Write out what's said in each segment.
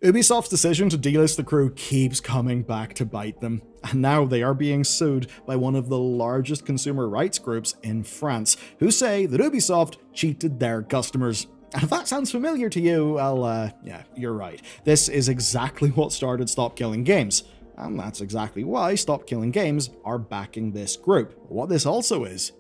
Ubisoft's decision to delist the Crew keeps coming back to bite them, and now they are being sued by one of the largest consumer rights groups in France, who say that Ubisoft cheated their customers. And if that sounds familiar to you, well, yeah, you're right. This is exactly what started Stop Killing Games. And that's exactly why Stop Killing Games are backing this group. What this also is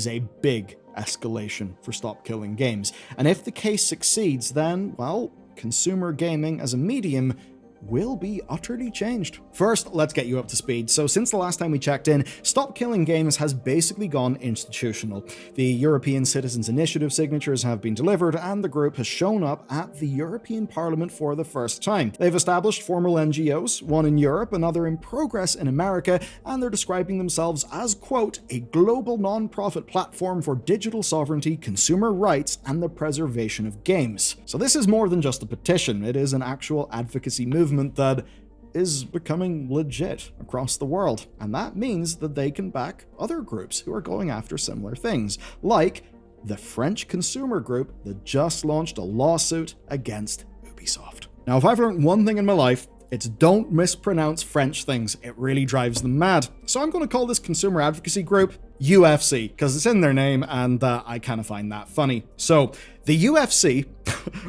a big escalation for Stop Killing Games. And if the case succeeds, then, well, consumer gaming as a medium will be utterly changed. First, let's get you up to speed. So since the last time we checked in, Stop Killing Games has basically gone institutional. The European Citizens Initiative signatures have been delivered, and the group has shown up at the European Parliament for the first time. They've established formal NGOs, one in Europe, another in progress in America, and they're describing themselves as, quote, a global non-profit platform for digital sovereignty, consumer rights, and the preservation of games. So this is more than just a petition. It is an actual advocacy movement that is becoming legit across the world, and that means that they can back other groups who are going after similar things, like the French consumer group that just launched a lawsuit against Ubisoft. Now, if I've learned one thing in my life, it's don't mispronounce French things. It really drives them mad. So I'm going to call this consumer advocacy group UFC, because it's in their name, and I kind of find that funny. So, the UFC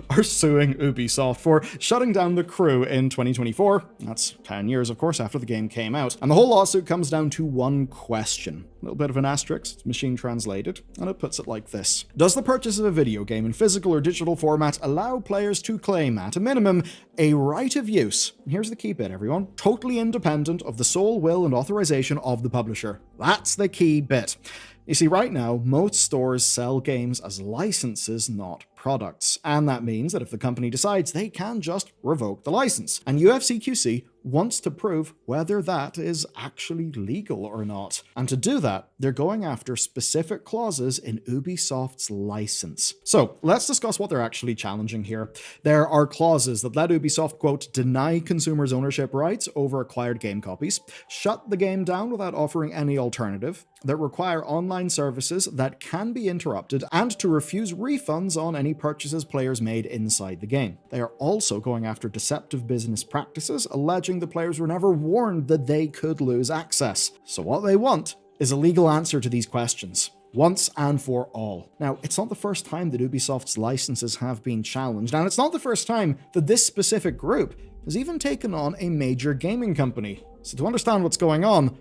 are suing Ubisoft for shutting down the Crew in 2024. That's 10 years, of course, after the game came out. And the whole lawsuit comes down to one question. A little bit of an asterisk, it's machine translated, and it puts it like this. Does the purchase of a video game in physical or digital format allow players to claim, at a minimum, a right of use? Here's the key bit, everyone. Totally independent of the sole will and authorization of the publisher. That's the key bit. You see, right now, most stores sell games as licenses, not products. And that means that if the company decides, they can just revoke the license. And UFC-QC wants to prove whether that is actually legal or not. And to do that, they're going after specific clauses in Ubisoft's license. So let's discuss what they're actually challenging here. There are clauses that let Ubisoft, quote, deny consumers ownership rights over acquired game copies, shut the game down without offering any alternative, that require online services that can be interrupted, and to refuse refunds on any purchases players made inside the game. They are also going after deceptive business practices, alleging the players were never warned that they could lose access. So what they want is a legal answer to these questions, once and for all. Now, it's not the first time that Ubisoft's licenses have been challenged, and it's not the first time that this specific group has even taken on a major gaming company. So to understand what's going on,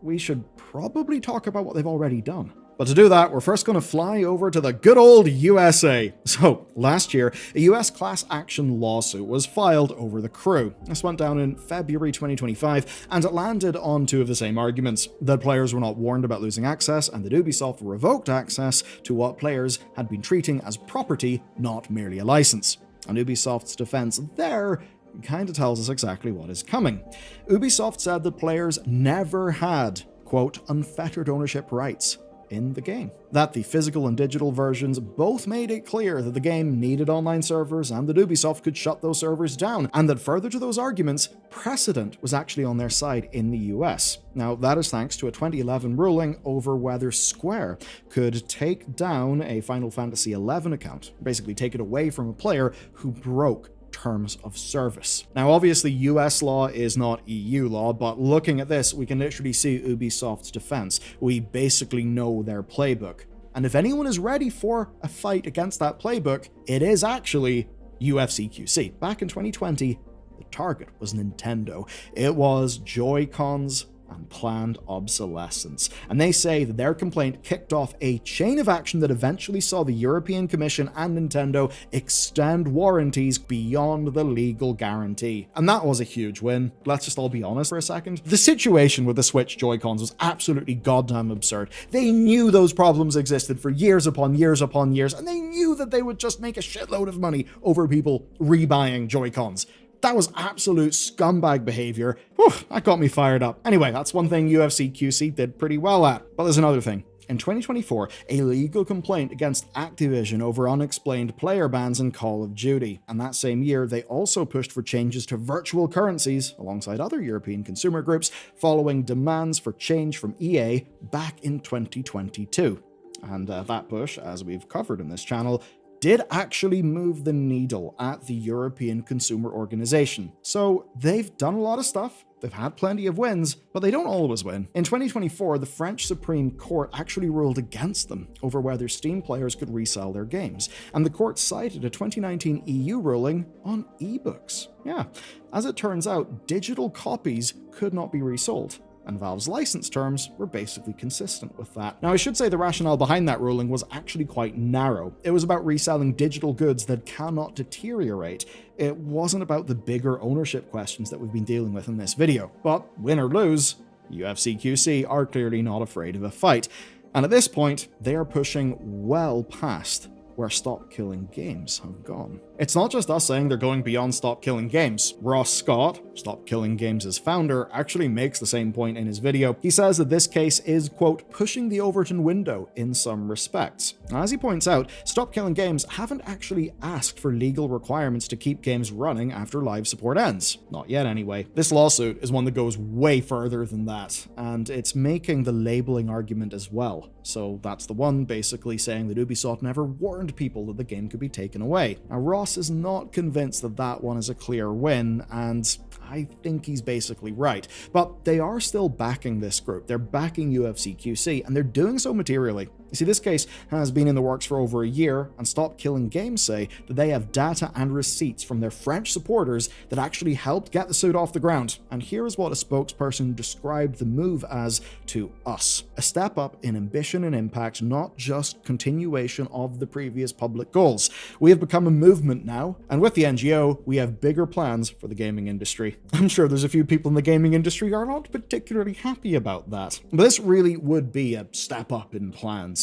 we should probably talk about what they've already done. But to do that, we're first going to fly over to the good old USA. So, last year, a US class action lawsuit was filed over the Crew. This went down in February 2025, and it landed on two of the same arguments: that players were not warned about losing access, and that Ubisoft revoked access to what players had been treating as property, not merely a license. And Ubisoft's defense there kind of tells us exactly what is coming. Ubisoft said that players never had, quote, unfettered ownership rights in the game. That the physical and digital versions both made it clear that the game needed online servers and that Ubisoft could shut those servers down, and that further to those arguments, precedent was actually on their side in the US. Now, that is thanks to a 2011 ruling over whether Square could take down a Final Fantasy XI account, basically take it away from a player who broke terms of service. Now, obviously, US law is not EU law, but looking at this, we can literally see Ubisoft's defense. We basically know their playbook. And if anyone is ready for a fight against that playbook, it is actually UFC-QC. Back in 2020, the target was Nintendo. It was Joy-Cons and planned obsolescence. And they say that their complaint kicked off a chain of action that eventually saw the European Commission and Nintendo extend warranties beyond the legal guarantee. And that was a huge win. Let's just all be honest for a second. The situation with the Switch Joy-Cons was absolutely goddamn absurd. They knew those problems existed for years upon years upon years, and they knew that they would just make a shitload of money over people rebuying Joy-Cons. That was absolute scumbag behavior. Whew, that got me fired up. Anyway, that's one thing UFC-QC did pretty well at. But there's another thing. In 2024, a legal complaint against Activision over unexplained player bans in Call of Duty. And that same year, they also pushed for changes to virtual currencies alongside other European consumer groups, following demands for change from EA back in 2022. And that push, as we've covered in this channel, did actually move the needle at the European Consumer Organization. So they've done a lot of stuff. They've had plenty of wins, but they don't always win. In 2024, the French Supreme Court actually ruled against them over whether Steam players could resell their games, and the court cited a 2019 EU ruling on ebooks. Yeah, as it turns out, digital copies could not be resold, and Valve's license terms were basically consistent with that. Now, I should say the rationale behind that ruling was actually quite narrow. It was about reselling digital goods that cannot deteriorate. It wasn't about the bigger ownership questions that we've been dealing with in this video. But win or lose, UFC-QC are clearly not afraid of a fight. And at this point, they are pushing well past where Stop Killing Games have gone. It's not just us saying they're going beyond Stop Killing Games. Ross Scott, Stop Killing Games' founder, actually makes the same point in his video. He says that this case is, quote, pushing the Overton window in some respects. As he points out, Stop Killing Games haven't actually asked for legal requirements to keep games running after live support ends. Not yet, anyway. This lawsuit is one that goes way further than that, and it's making the labeling argument as well. So that's the one basically saying that Ubisoft never warned people that the game could be taken away. Now, Ross is not convinced that that one is a clear win, and I think he's basically right. But they are still backing this group. They're backing UFC-QC, and they're doing so materially. You see, this case has been in the works for over a year, and Stop Killing Games say that they have data and receipts from their French supporters that actually helped get the suit off the ground. And here is what a spokesperson described the move as to us. A step up in ambition and impact, not just continuation of the previous public goals. We have become a movement now, and with the NGO, we have bigger plans for the gaming industry. I'm sure there's a few people in the gaming industry who are not particularly happy about that. But this really would be a step up in plans.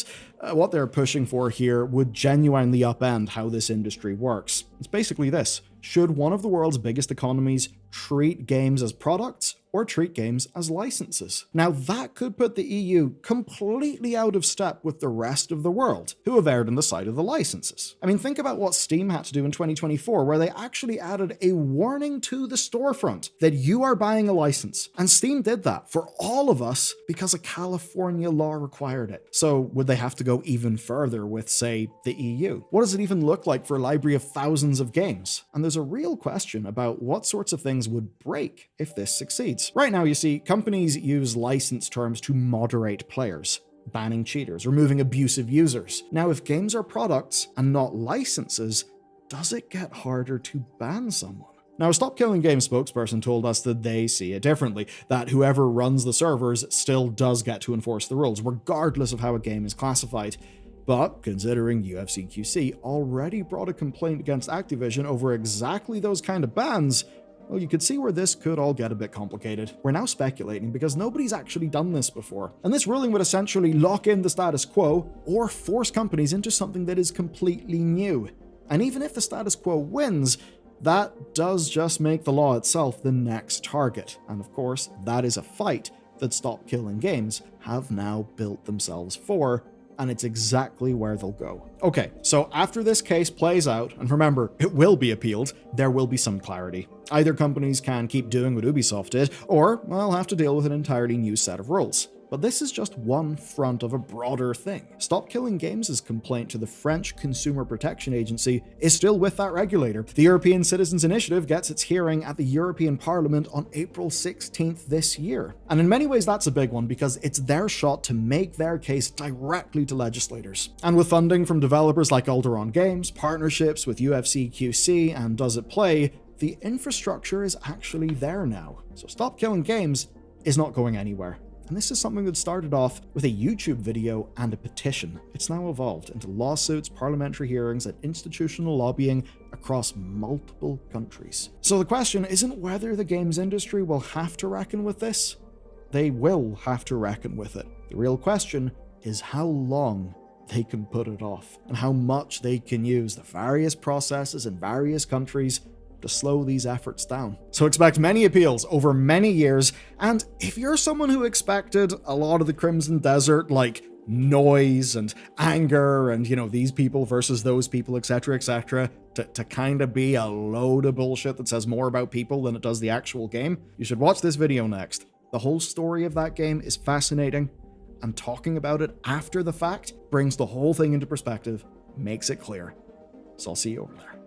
What they're pushing for here would genuinely upend how this industry works. It's basically this. Should one of the world's biggest economies treat games as products or treat games as licenses? Now, that could put the EU completely out of step with the rest of the world, who have erred on the side of the licenses. I mean, think about what Steam had to do in 2024, where they actually added a warning to the storefront that you are buying a license. And Steam did that for all of us because a California law required it. So would they have to go even further with, say, the EU? What does it even look like for a library of thousands of games? And there's a real question about what sorts of things would break if this succeeds. Right now, you see, companies use license terms to moderate players, banning cheaters, removing abusive users. Now, if games are products and not licenses, does it get harder to ban someone? Now, a Stop Killing Games spokesperson told us that they see it differently, that whoever runs the servers still does get to enforce the rules, regardless of how a game is classified. But considering UFC-QC already brought a complaint against Activision over exactly those kind of bans, well, you could see where this could all get a bit complicated. We're now speculating because nobody's actually done this before. And this ruling would essentially lock in the status quo or force companies into something that is completely new. And even if the status quo wins, that does just make the law itself the next target. And of course, that is a fight that Stop Killing Games have now built themselves for, and it's exactly where they'll go. Okay, so after this case plays out, and remember, it will be appealed, there will be some clarity. Either companies can keep doing what Ubisoft did, or they'll have to deal with an entirely new set of rules. But this is just one front of a broader thing. Stop Killing Games' complaint to the French Consumer Protection Agency is still with that regulator. The European Citizens Initiative gets its hearing at the European Parliament on April 16th this year. And in many ways that's a big one because it's their shot to make their case directly to legislators. And with funding from developers like Alderon Games, partnerships with UFC-QC and Does It Play, the infrastructure is actually there now. So Stop Killing Games is not going anywhere. And this is something that started off with a YouTube video and a petition. It's now evolved into lawsuits, parliamentary hearings, and institutional lobbying across multiple countries. So the question isn't whether the games industry will have to reckon with this. They will have to reckon with it. The real question is how long they can put it off and how much they can use the various processes in various countries to slow these efforts down. So expect many appeals over many years, and if you're someone who expected a lot of the Crimson Desert, like noise and anger and, these people versus those people, etc., to kind of be a load of bullshit that says more about people than it does the actual game, you should watch this video next. The whole story of that game is fascinating, and talking about it after the fact brings the whole thing into perspective, makes it clear. So I'll see you over there.